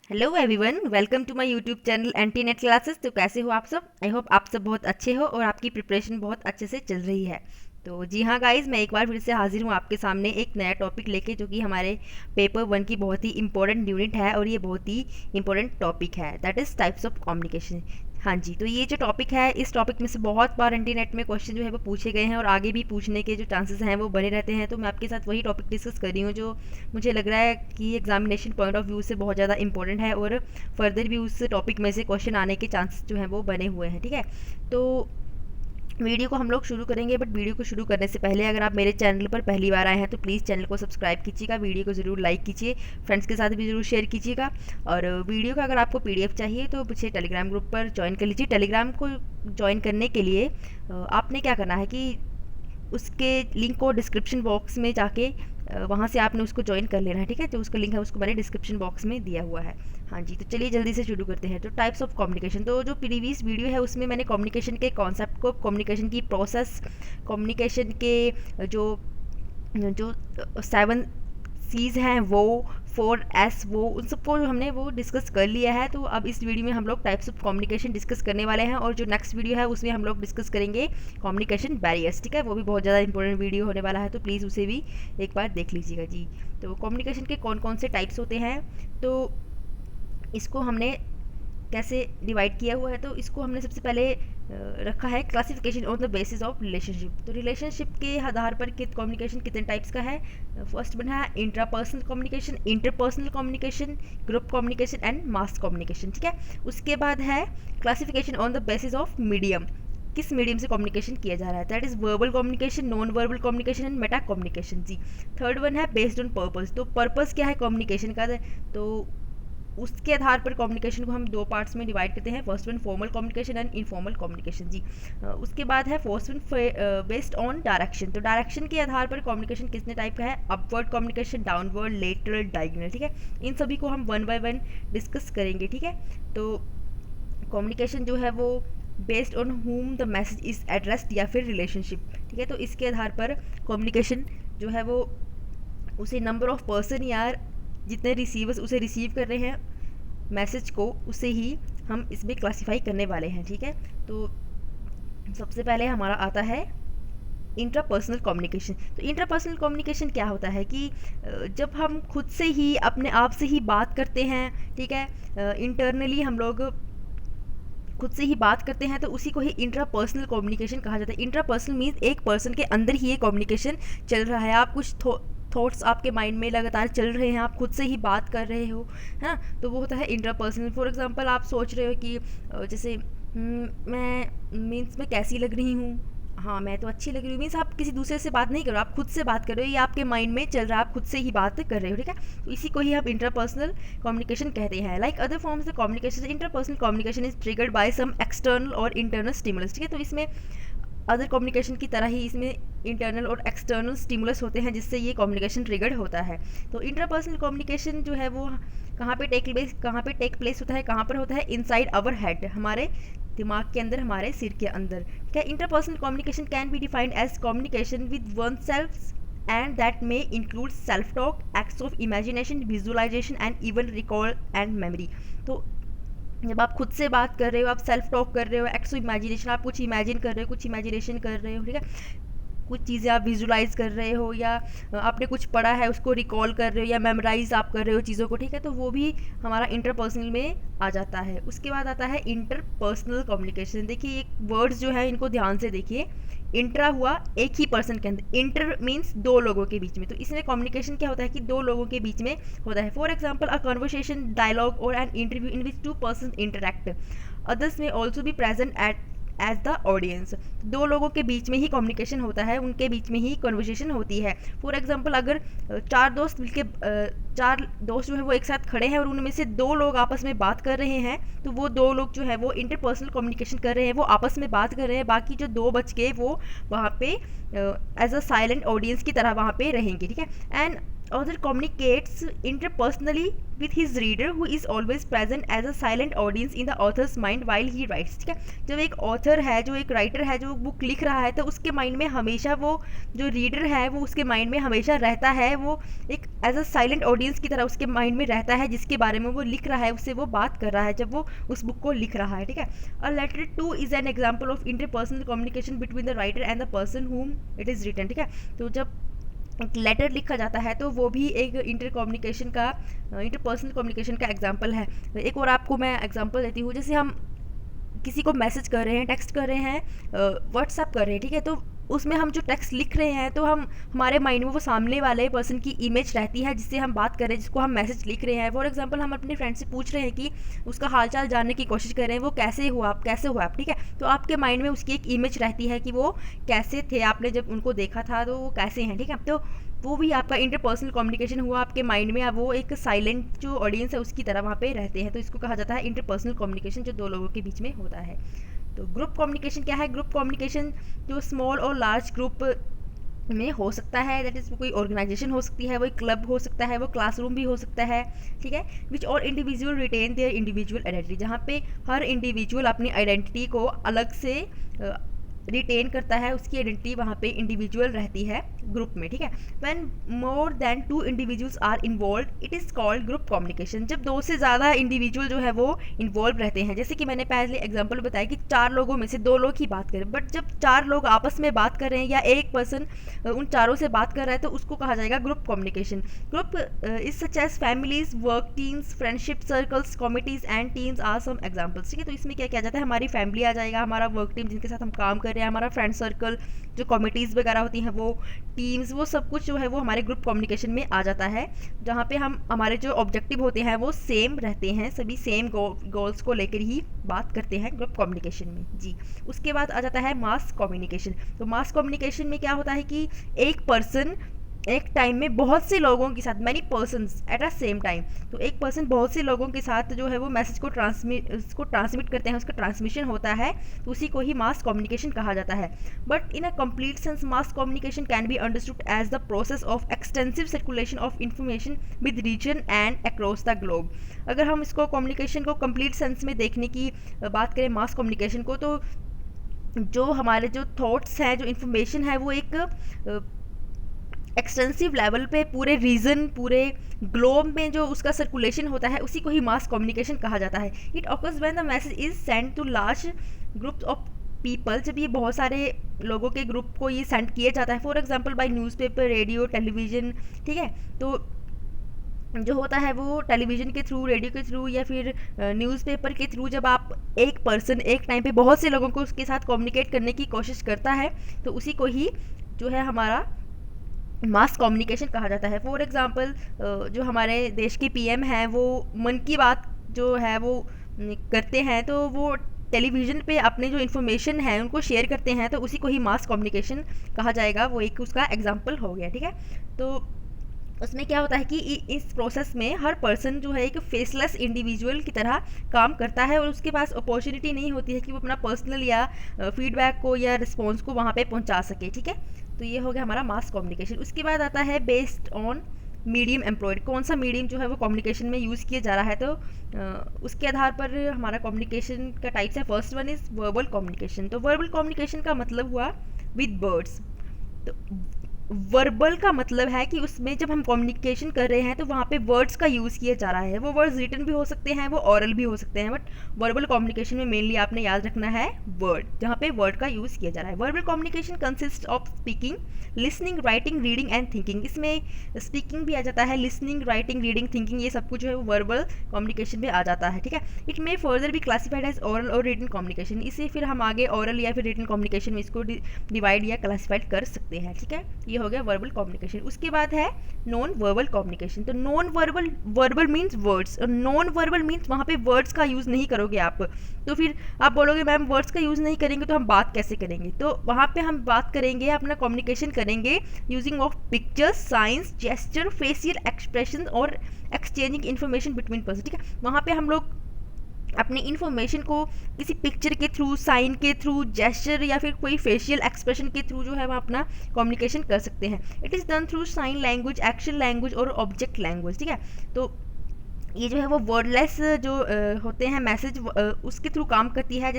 Hello everyone, welcome to my YouTube channel anti net classes. तो कैसे हो आप सब? आई होप आप सब बहुत अच्छे हो और आपकी प्रिपरेशन बहुत अच्छे से चल रही है। तो जी हाँ गाइस, मैं एक बार फिर से हाजिर हूँ आपके सामने एक नया टॉपिक लेके, जो कि हमारे पेपर वन की बहुत ही इंपॉर्टेंट यूनिट है और ये बहुत ही इंपॉर्टेंट टॉपिक है, that is types of communication. हाँ जी, तो ये जो टॉपिक है, इस टॉपिक में से बहुत बार इंटरनेट में क्वेश्चन जो है वो पूछे गए हैं और आगे भी पूछने के जो चांसेस हैं वो बने रहते हैं। तो मैं आपके साथ वही टॉपिक डिस्कस कर रही हूँ जो मुझे लग रहा है कि एग्जामिनेशन पॉइंट ऑफ व्यू से बहुत ज़्यादा इंपॉर्टेंट है और फर्दर भी उस टॉपिक में से क्वेश्चन आने के चांसेस जो हैं वो बने हुए हैं। ठीक है, तो वीडियो को हम लोग शुरू करेंगे, बट वीडियो को शुरू करने से पहले अगर आप मेरे चैनल पर पहली बार आए हैं तो प्लीज़ चैनल को सब्सक्राइब कीजिएगा, वीडियो को ज़रूर लाइक कीजिए, फ्रेंड्स के साथ भी ज़रूर शेयर कीजिएगा। और वीडियो का अगर आपको पीडीएफ चाहिए तो मुझे टेलीग्राम ग्रुप पर ज्वाइन कर लीजिए। टेलीग्राम को ज्वाइन करने के लिए आपने क्या करना है कि उसके लिंक को डिस्क्रिप्शन बॉक्स में जाके वहाँ से आपने उसको ज्वाइन कर लेना है। ठीक है, जो उसका लिंक है उसको मैंने डिस्क्रिप्शन बॉक्स में दिया हुआ है। हाँ जी, तो चलिए जल्दी से शुरू करते हैं। तो टाइप्स ऑफ कम्युनिकेशन, तो जो प्रीवियस वीडियो है उसमें मैंने कम्युनिकेशन के कॉन्सेप्ट को, कम्युनिकेशन की प्रोसेस, कम्युनिकेशन के जो जो 7 C's हैं वो, 4S वो, उन सबको जो हमने वो डिस्कस कर लिया है। तो अब इस वीडियो में हम लोग टाइप्स ऑफ कम्युनिकेशन डिस्कस करने वाले हैं और जो नेक्स्ट वीडियो है उसमें हम लोग डिस्कस करेंगे कम्युनिकेशन बैरियर्स। ठीक है, वो भी बहुत ज़्यादा इंपॉर्टेंट वीडियो होने वाला है, तो प्लीज़ उसे भी एक बार देख लीजिएगा जी। तो कम्युनिकेशन के कौन कौन से टाइप्स होते हैं, तो इसको हमने कैसे डिवाइड किया हुआ है, तो इसको हमने सबसे पहले रखा है classification on the basis of relationship. तो रिलेशनशिप के आधार पर कम्युनिकेशन कितने टाइप्स का है। फर्स्ट वन है intrapersonal communication, interpersonal communication, group communication and mass communication. ठीक है, उसके बाद है classification on the basis of medium, किस मीडियम से कम्युनिकेशन किया जा रहा है, that is verbal communication, non verbal communication and meta communication जी। थर्ड वन है बेस्ड ऑन पर्पस, तो पर्पस क्या है कम्युनिकेशन का, तो उसके आधार पर कम्युनिकेशन को हम दो पार्ट्स में डिवाइड करते हैं। First one formal communication and informal communication जी। उसके बाद है first one based on direction, तो डायरेक्शन के आधार पर कम्युनिकेशन कितने टाइप का है, upward communication, downward, lateral, diagonal. ठीक है, इन सभी को हम वन बाय वन डिस्कस करेंगे। ठीक है, तो कम्युनिकेशन जो है वो based on whom the message is addressed या फिर रिलेशनशिप। ठीक है, तो इसके आधार पर कम्युनिकेशन जो है वो उसे नंबर ऑफ पर्सन या जितने रिसीवर्स उसे रिसीव कर रहे हैं मैसेज को, उसे ही हम इसमें क्लासीफाई करने वाले हैं। ठीक है, तो सबसे पहले हमारा आता है इंट्रापर्सनल कम्युनिकेशन। तो इंट्रापर्सनल कम्युनिकेशन क्या होता है कि जब हम खुद से ही अपने आप से ही बात करते हैं, ठीक है, इंटरनली हम लोग खुद से ही बात करते हैं, तो उसी को ही इंट्रापर्सनल कम्युनिकेशन कहा जाता है। इंट्रापर्सनल मीन्स एक पर्सन के अंदर ही ये कम्युनिकेशन चल रहा है, आप कुछ थॉट्स आपके माइंड में लगातार चल रहे हैं, आप खुद से ही बात कर रहे हो, है ना, तो वो होता है इंट्रापर्सनल। फॉर एग्जांपल आप सोच रहे हो कि जैसे मैं मीन्स मैं कैसी लग रही हूँ, हाँ मैं तो अच्छी लग रही हूँ, मीन्स आप किसी दूसरे से बात नहीं कर रहे हो, आप खुद से बात कर रहे हो, ये आपके माइंड में चल रहा है, आप खुद से ही बात कर रहे हो। ठीक है, तो इसी को ही हम इंटरपर्सनल कम्युनिकेशन कहते हैं। Like other forms of communication, interpersonal communication is triggered by some external और इंटरनल स्टिमुलस। ठीक है, तो इसमें अदर कम्युनिकेशन की तरह ही इसमें इंटरनल और एक्सटर्नल स्टिमुलस होते हैं जिससे ये कम्युनिकेशन ट्रिगर्ड होता है। तो इंटरपर्सनल कम्युनिकेशन जो है वो कहाँ पे टेक प्लेस होता है, कहाँ पर होता है, इनसाइड आवर हेड, हमारे दिमाग के अंदर, हमारे सिर के अंदर। क्या interpersonal communication can be defined as communication with one self and that may include self talk, acts of imagination, visualisation and even recall and memory. तो जब आप खुद से बात कर रहे हो, आप सेल्फ टॉक कर रहे हो, एक्ट्स ऑफ इमेजिनेशन, आप कुछ इमेजिन कर रहे हो, कुछ इमेजिनेशन कर रहे हो, ठीक है, कुछ चीज़ें आप विजुलाइज कर रहे हो, या आपने कुछ पढ़ा है उसको रिकॉल कर रहे हो, या मेमोराइज आप कर रहे हो चीज़ों को। ठीक है, तो वो भी हमारा इंटरपर्सनल में आ जाता है। उसके बाद आता है इंटरपर्सनल कम्युनिकेशन। देखिए एक वर्ड्स जो है इनको ध्यान से देखिए, इंट्रा हुआ एक ही पर्सन के अंदर, इंटर मीन्स दो लोगों के बीच में, तो इसमें कम्युनिकेशन क्या होता है कि दो लोगों के बीच में होता है। For example a conversation, dialogue और an interview in which two person interact, others में ऑल्सो भी present at as the audience. दो लोगों के बीच में ही कम्युनिकेशन होता है, उनके बीच में ही कन्वर्सेशन होती है। फॉर एग्जांपल अगर चार दोस्त जो है वो एक साथ खड़े हैं और उनमें से दो लोग आपस में बात कर रहे हैं, तो वो दो लोग जो है वो इंटरपर्सनल कम्युनिकेशन कर रहे हैं, वो आपस में बात कर रहे हैं, बाकी जो दो बच के वो वहाँ पे एज अ साइलेंट ऑडियंस की तरह वहाँ पे रहेंगे। ठीक है, and author communicates interpersonally with his reader who is always present as a silent audience in the author's mind while he writes। ठीक है, जब एक ऑथर है, जो एक राइटर है, जो बुक लिख रहा है, तो उसके माइंड में हमेशा वो जो रीडर है वो उसके माइंड में हमेशा रहता है, वो एक एज अ साइलेंट ऑडियंस की तरह उसके माइंड में रहता है, जिसके बारे में वो लिख रहा है, उससे वो बात कर रहा है जब वो उस बुक को लिख रहा है। ठीक है, a letter to is an example of interpersonal communication between the writer and the person whom it is written. ठीक है, तो जब एक लेटर लिखा जाता है तो वो भी एक इंटरपर्सनल कम्युनिकेशन का एग्जाम्पल है। एक और आपको मैं एग्जाम्पल देती हूँ, जैसे हम किसी को मैसेज कर रहे हैं, टेक्स्ट कर रहे हैं, व्हाट्सअप कर रहे हैं। ठीक है, तो उसमें हम जो टेक्स्ट लिख रहे हैं तो हम हमारे माइंड में वो सामने वाले पर्सन की इमेज रहती है जिससे हम बात कर रहे हैं, जिसको हम मैसेज लिख रहे हैं। फॉर एग्जांपल हम अपने फ्रेंड से पूछ रहे हैं कि उसका हालचाल जानने की कोशिश कर रहे हैं, वो कैसे हो आप। ठीक है, तो आपके माइंड में उसकी एक इमेज रहती है कि वो कैसे थे, आपने जब उनको देखा था तो वो कैसे हैं। ठीक है, तो वो भी आपका इंटरपर्सनल कम्युनिकेशन हुआ आपके माइंड में। अब वो एक साइलेंट जो ऑडियंस है उसकी तरह वहाँ पे रहते हैं, तो इसको कहा जाता है इंटरपर्सनल कम्युनिकेशन, जो दो लोगों के बीच में होता है। तो ग्रुप कम्युनिकेशन क्या है? ग्रुप कम्युनिकेशन जो स्मॉल और लार्ज ग्रुप में हो सकता है, दैट इज़ कोई ऑर्गेनाइजेशन हो सकती है, वो एक क्लब हो सकता है, वो क्लासरूम भी हो सकता है। ठीक है, विच और individual retain their individual identity, जहाँ पे हर इंडिविजुअल अपनी आइडेंटिटी को अलग से रिटेन करता है, उसकी आइडेंटिटी वहाँ पे इंडिविजुअल रहती है ग्रुप में। ठीक है, when more than 2 individuals are involve it is called group communication. जब 2 से ज़्यादा इंडिविजुअल जो है वो इन्वॉल्व रहते हैं, जैसे कि मैंने पहले एग्जांपल बताया कि 4 लोगों में से 2 लोग ही बात करें, बट जब 4 लोग आपस में बात कर रहे हैं या एक पर्सन उन चारों से बात कर रहा है तो उसको कहा जाएगा group communication. Group is such as families, work teams, friendship circles, committees and teams are some examples. ठीक है, तो इसमें क्या किया जाता है, हमारी फैमिली आ जाएगा, हमारा वर्क टीम जिनके साथ हम काम कर रहे हैं, हमारा फ्रेंड सर्कल, जो कमिटीज़ वगैरह होती हैं, वो टीम्स, वो सब कुछ जो है वो हमारे ग्रुप कम्युनिकेशन में आ जाता है, जहाँ पे हम हमारे जो ऑब्जेक्टिव होते हैं वो सेम रहते हैं, सभी सेम गोल्स को लेकर ही बात करते हैं ग्रुप कम्युनिकेशन में। जी, उसके बाद आ जाता है मास कम्युनिकेशन। तो मास कम्युनिकेशन में क्या होता है कि एक पर्सन एक टाइम में बहुत से लोगों के साथ, many persons at a same time, तो एक पर्सन बहुत से लोगों के साथ जो है वो मैसेज को ट्रांसमिट करते हैं, उसका ट्रांसमिशन होता है, तो उसी को ही मास कम्युनिकेशन कहा जाता है। But in a complete sense mass communication can be understood as the process of extensive circulation of information with region and across the globe. अगर हम इसको कम्युनिकेशन को कंप्लीट सेंस में देखने की बात करें मास कम्युनिकेशन को, तो जो हमारे जो थॉट्स हैं, जो इन्फॉर्मेशन है, वो एक एक्सटेंसिव लेवल पे पूरे रीजन, पूरे ग्लोब में जो उसका सर्कुलेशन होता है उसी को ही मास कम्युनिकेशन कहा जाता है। It occurs when the message is send to large groups of people, जब ये बहुत सारे लोगों के ग्रुप को ये सेंड किया जाता है, for example by newspaper, radio, television. ठीक है, तो जो होता है वो टेलीविज़न के थ्रू, रेडियो के थ्रू या फिर न्यूज़पेपर के थ्रू, जब आप एक पर्सन एक टाइम पे बहुत से लोगों को उसके साथ कम्युनिकेट करने की कोशिश करता है तो उसी को ही जो है हमारा मास कम्युनिकेशन कहा जाता है। फॉर एग्जांपल जो हमारे देश के पीएम हैं वो मन की बात जो है वो करते हैं, तो वो टेलीविज़न पे अपने जो इन्फॉर्मेशन है उनको शेयर करते हैं, तो उसी को ही मास कम्युनिकेशन कहा जाएगा, वो एक उसका एग्जांपल हो गया। ठीक है, तो उसमें क्या होता है कि इस प्रोसेस में हर पर्सन जो है एक फेसलेस इंडिविजुअल की तरह काम करता है और उसके पास अपॉर्चुनिटी नहीं होती है कि वो अपना पर्सनल या फीडबैक को या रिस्पॉन्स को वहाँ पे पहुँचा सके। ठीक है, तो ये हो गया हमारा मास कम्युनिकेशन। उसके बाद आता है बेस्ड ऑन मीडियम एम्प्लॉयड, कौन सा मीडियम जो है वो कम्युनिकेशन में यूज़ किया जा रहा है, तो उसके आधार पर हमारा कम्युनिकेशन का टाइप्स है। First one is verbal communication. तो वर्बल कम्युनिकेशन का मतलब हुआ विद वर्ड्स। तो वर्बल का मतलब है कि उसमें जब हम कम्युनिकेशन कर रहे हैं तो वहाँ पे वर्ड्स का यूज़ किया जा रहा है। वो वर्ड्स रिटन भी हो सकते हैं, वो ऑरल भी हो सकते हैं, बट वर्बल कम्युनिकेशन में मेनली आपने याद रखना है वर्ड, जहाँ पे वर्ड का यूज़ किया जा रहा है। Verbal communication consist of speaking, listening, writing, reading and thinking. इसमें स्पीकिंग भी आ जाता है, लिसनिंग, राइटिंग, रीडिंग, थिंकिंग, ये सब कुछ जो है वो वर्बल कम्युनिकेशन में आ जाता है। ठीक है, इट मे फर्दर भी क्लासिफाइड एज ओरल और रिटन कम्युनिकेशन। इसे फिर हम आगे ओरल या फिर रिटन कम्युनिकेशन में इसको डिवाइड या क्लासिफाइड कर सकते हैं। ठीक है, ये हो गया वर्बल कम्युनिकेशन। उसके बाद है नॉन वर्बल कम्युनिकेशन। तो non verbal, verbal means words, और नॉन वर्बल मीन्स वहाँ पे वर्ड्स का यूज़ नहीं करोगे आप। तो फिर आप बोलोगे मैम वर्ड्स का यूज़ नहीं करेंगे तो हम बात कैसे करेंगे, तो वहाँ पे हम बात करेंगे, अपना कम्युनिकेशन करेंगे using of pictures, science, gesture, facial expression और एक्सचेंजिंग इन्फॉर्मेशन बिटवीन पर्सन। ठीक है, वहाँ पे हम लोग अपनी इन्फॉर्मेशन को किसी पिक्चर के थ्रू, साइन के थ्रू, जेस्चर या फिर कोई फेशियल एक्सप्रेशन के थ्रू जो है वो अपना कम्युनिकेशन कर सकते हैं। It is done through sign language, action language और ऑब्जेक्ट लैंग्वेज, ठीक है। तो ये जो है वो वर्डलेस जो होते हैं मैसेज, उसके थ्रू काम करती है।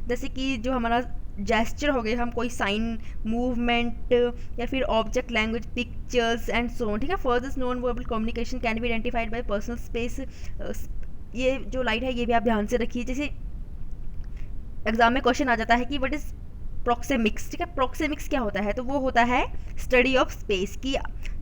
जैसे कि जो हमारा जेस्चर हो गए, हम कोई साइन, मूवमेंट या फिर object language, pictures and so on, ठीक है। Further non verbal communication can be identified by personal space. ये जो लाइट है ये भी आप ध्यान से रखिए। जैसे एग्जाम में क्वेश्चन आ जाता है कि व्हाट इज प्रोक्सेमिक्स, ठीक है। प्रोक्सेमिक्स क्या होता है, तो वो होता है स्टडी ऑफ स्पेस, कि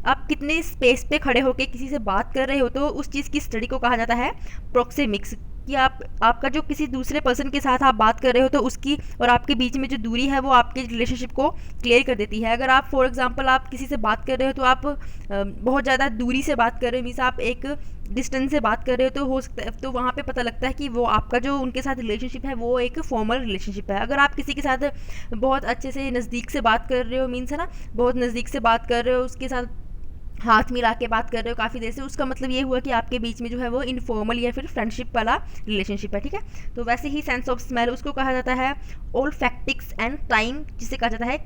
आप कितने स्पेस पे खड़े होकर किसी से बात कर रहे हो, तो उस चीज़ की स्टडी को कहा जाता है प्रोक्सेमिक्स। कि आपका जो किसी दूसरे पर्सन के साथ आप बात कर रहे हो तो उसकी और आपके बीच में जो दूरी है वो आपके रिलेशनशिप को क्लियर कर देती है। अगर आप फॉर एग्जांपल आप किसी से बात कर रहे हो तो आप बहुत ज़्यादा दूरी से बात कर रहे हो, मीन्स आप एक डिस्टेंस से बात कर रहे हो, तो हो सकता है तो वहाँ पे पता लगता है कि वो आपका जो उनके साथ रिलेशनशिप है वो एक फॉर्मल रिलेशनशिप है। अगर आप किसी के साथ बहुत अच्छे से नज़दीक से बात कर रहे हो, मीन्स है ना, बहुत नज़दीक से बात कर रहे हो, उसके साथ हाथ मिला के बात कर रहे हो काफ़ी देर से, उसका मतलब ये हुआ कि आपके बीच में जो है वो इनफॉर्मल या फिर फ्रेंडशिप वाला रिलेशनशिप है, ठीक है। तो वैसे ही सेंस ऑफ स्मेल उसको कहा जाता है ओल्फैक्टिक्स एंड टाइम, जिसे कहा जाता है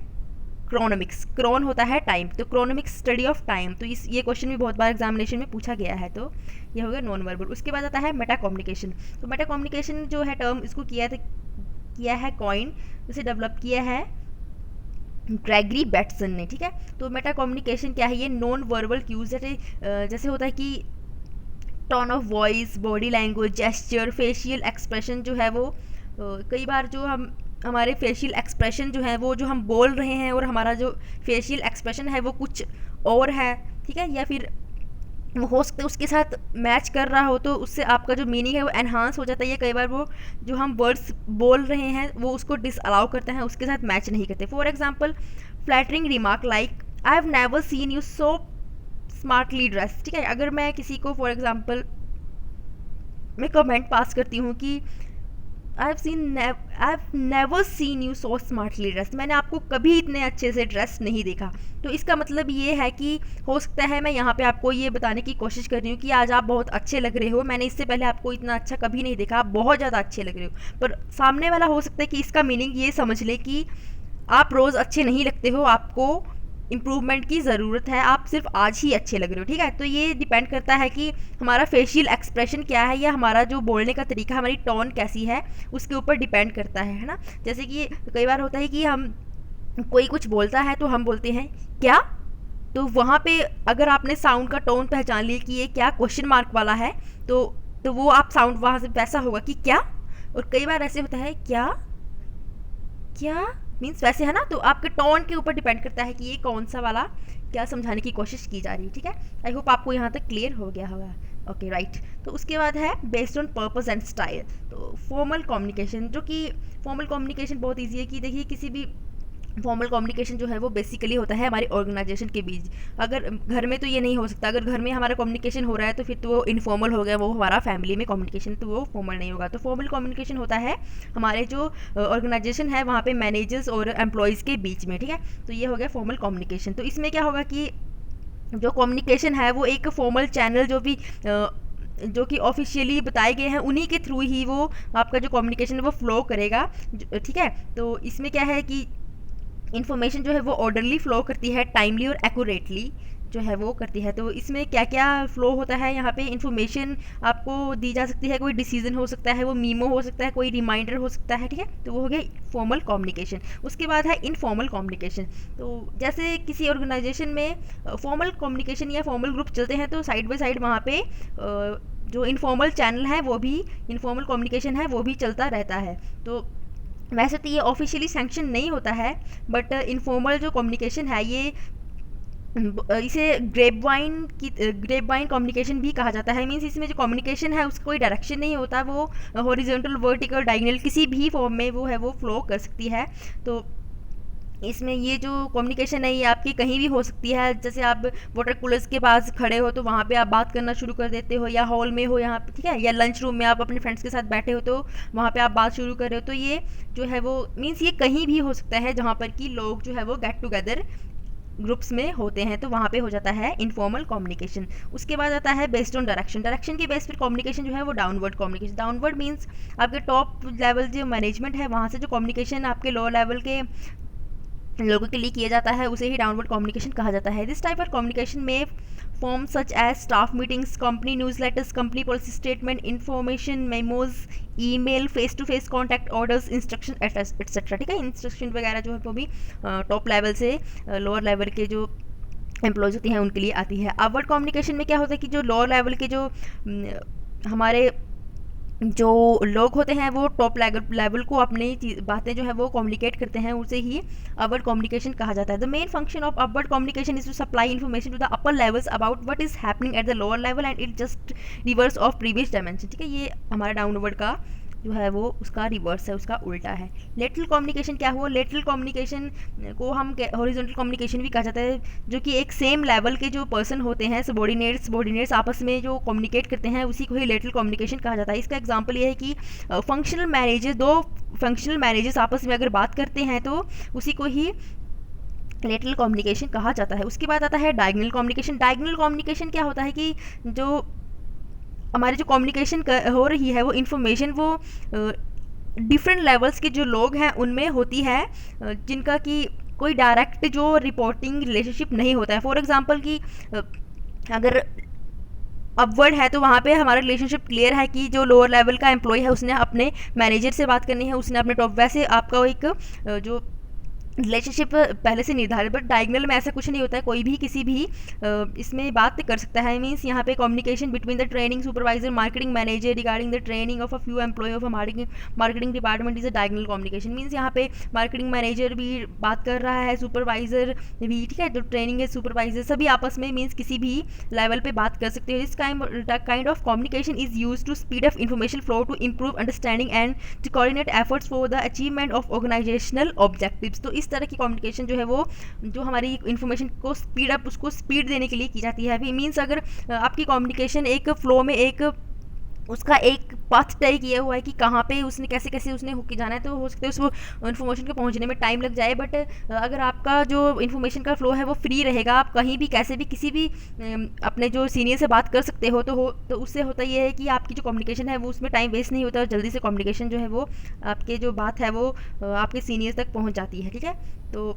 क्रोनोमिक्स। क्रोन होता है टाइम, तो क्रोनोमिक्स स्टडी ऑफ टाइम। तो ये क्वेश्चन भी बहुत बार एग्जामिनेशन में पूछा गया है। तो ये हो गया नॉन वर्बल। उसके बाद आता है मेटा कम्युनिकेशन। तो मेटा कम्युनिकेशन जो है टर्म, इसको किया है कॉइन, इसे डेवलप किया है ग्रेगरी बैटसन ने, ठीक है। तो मेटा कम्युनिकेशन क्या है, ये नॉन वर्बल क्यूज है। जैसे होता है कि tone of voice, body language, gesture, facial expression जो है वो कई बार जो हमारे फेशियल एक्सप्रेशन जो है वो जो हम बोल रहे हैं और हमारा जो फेशियल एक्सप्रेशन है वो कुछ और है, ठीक है। या फिर वो हो सकता है उसके साथ मैच कर रहा हो, तो उससे आपका जो मीनिंग है वो एनहांस हो जाता है। या कई बार वो जो हम वर्ड्स बोल रहे हैं वो उसको डिसअलाउ करते हैं, उसके साथ मैच नहीं करते। For example flattering remark like I have never seen you so smartly dress, ठीक है। अगर मैं किसी को फॉर एग्जांपल मैं कमेंट पास करती हूँ कि I have never seen you so smartly dress, मैंने आपको कभी इतने अच्छे से ड्रेस नहीं देखा, तो इसका मतलब ये है कि हो सकता है मैं यहाँ पे आपको ये बताने की कोशिश कर रही हूँ कि आज आप बहुत अच्छे लग रहे हो, मैंने इससे पहले आपको इतना अच्छा कभी नहीं देखा, आप बहुत ज़्यादा अच्छे लग रहे हो। पर सामने वाला हो सकता है कि इसका मीनिंग ये समझ ले कि आप रोज़ अच्छे नहीं लगते हो, आपको इम्प्रूवमेंट की ज़रूरत है, आप सिर्फ आज ही अच्छे लग रहे हो, ठीक है। तो ये डिपेंड करता है कि हमारा फेशियल एक्सप्रेशन क्या है या हमारा जो बोलने का तरीका, हमारी टोन कैसी है, उसके ऊपर डिपेंड करता है ना। जैसे कि कई बार होता है कि हम कोई कुछ बोलता है तो हम बोलते हैं क्या, तो वहाँ पे अगर आपने साउंड का टोन पहचान लिया कि ये क्या क्वेश्चन मार्क वाला है, तो वो आप साउंड वहाँ से वैसा होगा कि क्या। और कई बार ऐसे होता है क्या क्या मीन्स वैसे, है ना। तो आपके टोन के ऊपर डिपेंड करता है कि ये कौन सा वाला क्या समझाने की कोशिश की जा रही है, ठीक है। आई होप आपको यहाँ तक क्लियर हो गया होगा। Okay right. तो उसके बाद है based on purpose and style. तो फॉर्मल कम्युनिकेशन, जो कि फॉर्मल कम्युनिकेशन बहुत ईजी है कि देखिए किसी भी फॉर्मल कम्युनिकेशन जो है वो बेसिकली होता है हमारी ऑर्गेनाइजेशन के बीच। अगर घर में तो ये नहीं हो सकता, अगर घर में हमारा कम्युनिकेशन हो रहा है तो फिर तो वो इनफॉर्मल हो गया, वो हमारा फैमिली में कम्युनिकेशन, तो वो फॉर्मल नहीं होगा। तो फॉर्मल कम्युनिकेशन होता है हमारे जो ऑर्गेनाइजेशन है वहाँ पे मैनेजर्स और एम्प्लॉयज़ के बीच में, ठीक है। तो ये हो गया फॉर्मल कम्युनिकेशन। तो इसमें क्या होगा कि जो कम्युनिकेशन है वो एक फॉर्मल चैनल जो कि ऑफिशियली बताए गए हैं उन्हीं के थ्रू ही वो आपका जो कम्युनिकेशन है वो फ्लो करेगा, ठीक है। तो इसमें क्या है कि इन्फॉर्मेशन जो है वो ऑर्डरली फ्लो करती है, टाइमली और एक्यूरेटली जो है वो करती है। तो इसमें क्या क्या फ्लो होता है, यहाँ पे इन्फॉर्मेशन आपको दी जा सकती है, कोई डिसीजन हो सकता है, वो मीमो हो सकता है, कोई रिमाइंडर हो सकता है, ठीक है। तो वो हो गया फॉर्मल कम्युनिकेशन। उसके बाद है इनफॉर्मल कम्युनिकेशन। तो जैसे किसी ऑर्गेनाइजेशन में फॉर्मल कम्युनिकेशन या फॉर्मल ग्रुप चलते हैं तो साइड बाय साइड वहाँ पे जो इनफॉर्मल चैनल है वो भी, इनफॉर्मल कम्युनिकेशन है वो भी चलता रहता है। तो वैसे तो ये ऑफिशियली सैंक्शन नहीं होता है, बट इनफॉर्मल जो कम्युनिकेशन है ये इसे ग्रेपवाइन कम्युनिकेशन भी कहा जाता है। मीन्स इसमें जो कम्युनिकेशन है उसका कोई डायरेक्शन नहीं होता, वो हॉरिजॉन्टल, वर्टिकल, डायगोनल किसी भी फॉर्म में वो है वो फ्लो कर सकती है। तो इसमें ये जो कम्युनिकेशन है ये आपकी कहीं भी हो सकती है। जैसे आप वाटर कूलर्स के पास खड़े हो तो वहाँ पे आप बात करना शुरू कर देते हो, या हॉल में हो यहाँ पे, ठीक है, या लंच रूम में आप अपने फ्रेंड्स के साथ बैठे हो तो वहाँ पे आप बात शुरू कर रहे हो। तो ये जो है वो मीन्स ये कहीं भी हो सकता है जहाँ पर कि लोग जो है वो गेट टुगेदर ग्रुप्स में होते हैं तो वहाँ पे हो जाता है इनफॉर्मल कम्युनिकेशन। उसके बाद आता है बेस्ड ऑन डायरेक्शन, डायरेक्शन के बेस पर कम्युनिकेशन जो है वो डाउनवर्ड कम्युनिकेशन। डाउनवर्ड मीन्स आपके टॉप लेवल जो मैनेजमेंट है वहाँ से जो कम्युनिकेशन आपके लो लेवल के लोगों के लिए किया जाता है उसे ही डाउनवर्ड कम्युनिकेशन कहा जाता है। दिस टाइप ऑफ कम्युनिकेशन में form such as staff meetings, company news letters, company policy statement, information memos, email, face to face contact orders, instruction etcetera. ठीक है, इंस्ट्रक्शन वगैरह जो है वो भी टॉप लेवल से लोअर लेवल के जो एम्प्लॉयज़ होती हैं उनके लिए आती है। अपवर्ड कम्युनिकेशन में क्या होता है कि जो लोअर लेवल के जो हमारे जो लोग होते हैं वो टॉप लेवल को अपनी बातें जो है वो कम्युनिकेट करते हैं, उसे ही अपवर्ड कम्युनिकेशन कहा जाता है। The main function of upward communication is to supply information to the upper levels about what is happening at the lower level and it just reverse of previous dimension. ठीक है, ये हमारा downward का जो है वो उसका रिवर्स है, उसका उल्टा है। लेटरल कम्युनिकेशन क्या हुआ? लेटरल कम्युनिकेशन को हम हॉरिजॉन्टल कम्युनिकेशन भी कहा जाता है, जो कि एक सेम लेवल के जो पर्सन होते हैं सबॉर्डिनेट्स आपस में जो कम्युनिकेट करते हैं उसी को ही लेटरल कम्युनिकेशन कहा जाता है। इसका एग्जांपल ये है कि फंक्शनल मैनेजर, दो फंक्शनल मैनेजर्स आपस में अगर बात करते हैं तो उसी को ही लेटरल कम्युनिकेशन कहा जाता है। उसके बाद आता है डायगोनल कम्युनिकेशन। डायगोनल कम्युनिकेशन क्या होता है कि जो हमारी जो कम्युनिकेशन हो रही है वो इन्फॉर्मेशन वो डिफरेंट लेवल्स के जो लोग हैं उनमें होती है, जिनका कि कोई डायरेक्ट जो रिपोर्टिंग रिलेशनशिप नहीं होता है। फॉर एग्जांपल कि अगर अपवर्ड है तो वहाँ पे हमारा रिलेशनशिप क्लियर है कि जो लोअर लेवल का एम्प्लॉय है उसने अपने मैनेजर से बात करनी है, उसने अपने टॉप, वैसे आपका एक जो रिलेशनशिप पहले से निर्धारित। बट डायगोनल में ऐसा कुछ नहीं होता है, कोई भी किसी भी इसमें बात कर सकता है। मीन्स यहाँ पे communication between the training supervisor, marketing manager regarding the training of a few employ of a marketing department is a diagonal communication. Means यहाँ पे मार्केटिंग मैनेजर भी बात कर रहा है, सुपरवाइजर भी, ठीक है, जो ट्रेनिंग है सुपरवाइजर सभी आपस में मीन्स किसी भी लेवल पे बात कर सकते हो। This kind of communication is use to speed up information flow, to improve understanding and to coordinate efforts for the achievement of organisational objectives. तो इस तरह की कम्युनिकेशन जो है वो जो हमारी इन्फॉर्मेशन को स्पीड अप, उसको स्पीड देने के लिए की जाती है। मीन्स अगर आपकी कम्युनिकेशन एक फ्लो में एक उसका एक पाथ तय किया हुआ है कि कहाँ पे उसने कैसे कैसे उसने होके जाना है, तो हो सकता है उस इन्फॉर्मेशन के पहुंचने में टाइम लग जाए। बट अगर आपका जो इन्फॉर्मेशन का फ्लो है वो फ्री रहेगा, आप कहीं भी कैसे भी किसी भी अपने जो सीनियर से बात कर सकते हो, तो उससे होता ये है कि आपकी जो कम्युनिकेशन है वो उसमें टाइम वेस्ट नहीं होता और जल्दी से कम्युनिकेशन जो है वो आपके जो बात है वो आपके सीनियर तक पहुँच जाती है। ठीक है, तो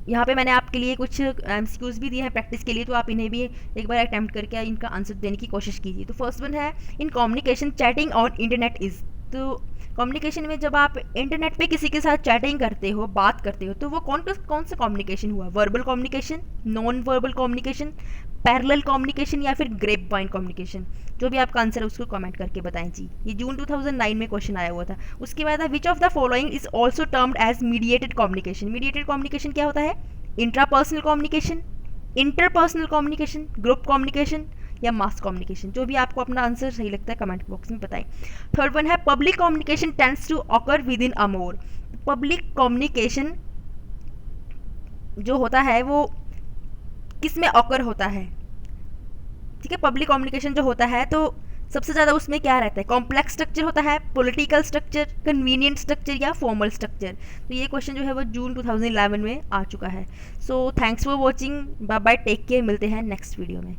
यहाँ पे मैंने आपके लिए कुछ एमसीक्यूज भी दिए हैं प्रैक्टिस के लिए, तो आप इन्हें भी एक बार अटैम्प्ट करके इनका आंसर देने की कोशिश कीजिए। तो फर्स्ट वन है, in communication chatting on internet is. तो कम्युनिकेशन में जब आप इंटरनेट पे किसी के साथ चैटिंग करते हो, बात करते हो, तो वो कौन सा कम्युनिकेशन हुआ? Verbal communication, non verbal communication, parallel communication या फिर ग्रेप वाइन कम्युनिकेशन? जो भी आपका आंसर है उसको कमेंट करके बताएं जी। ये जून 2009 में क्वेश्चन आया हुआ था। उसके बाद है, which of the following is also termed as mediated communication. Mediated communication क्या होता है? Intrapersonal communication, interpersonal communication, group communication या मास कम्युनिकेशन? जो भी आपको अपना आंसर सही लगता है कमेंट बॉक्स में बताएं। थर्ड वन है, public communication tends to occur with in a more. Public communication जो होता है वो किस में ऑकर होता है? ठीक है, पब्लिक कम्युनिकेशन जो होता है तो सबसे ज़्यादा उसमें क्या रहता है? कॉम्प्लेक्स स्ट्रक्चर होता है, पॉलिटिकल स्ट्रक्चर, कन्वीनियंट स्ट्रक्चर या फॉर्मल स्ट्रक्चर? तो ये क्वेश्चन जो है वो जून 2011 में आ चुका है। So thanks for watching, bye bye, take care, मिलते हैं नेक्स्ट वीडियो में।